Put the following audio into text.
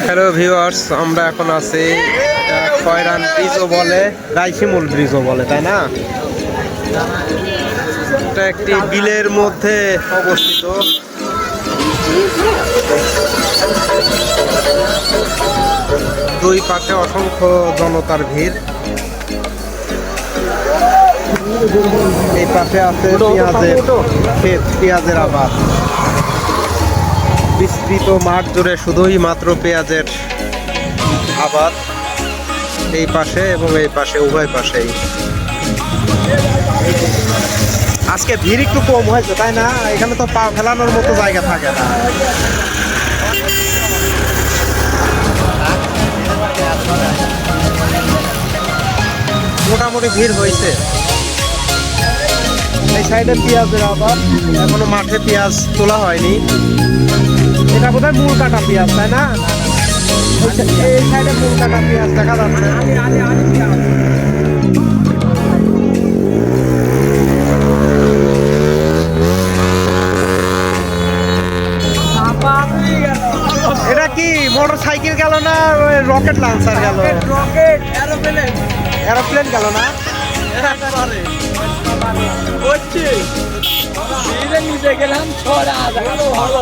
Hello viewers, আমরা এখন আছি কয়রান ব্রিজও বলে, রাইশিমুল ব্রিজও বলে, তাই না? এটা একটি বিলের মধ্যে অবস্থিত। দুই পাশে অসংখ্য জনতার ভিড়। এই পাশে আছে পেঁয়াজের আবাদ। বিস্তৃত মাঠ জুড়ে শুধুই মাত্র পেঁয়াজের আবাদ, এই পাশে এবং এই পাশে, উভয় পাশেই। আজকে ভিড় একটু কম হয়েছে, তাই না? এখানে তো পা ফেলানোর মতো জায়গা থাকে না। মোটামুটি ভিড় হয়েছে। এই সাইডে পেঁয়াজের আবাদ, এখনো মাঠে পেঁয়াজ তোলা হয়নি। এটা বোধহয় মূল কাটা পেঁয়াজ, তাই না? এই সাইডে মূল কাটা পেঁয়াজ দেখা যাচ্ছে। এটা কি মোটর সাইকেল গেল না রকেট লঞ্চার গেল? রকেট এরোপ্লেন গেল না? নিচে গেলাম 6 ভালো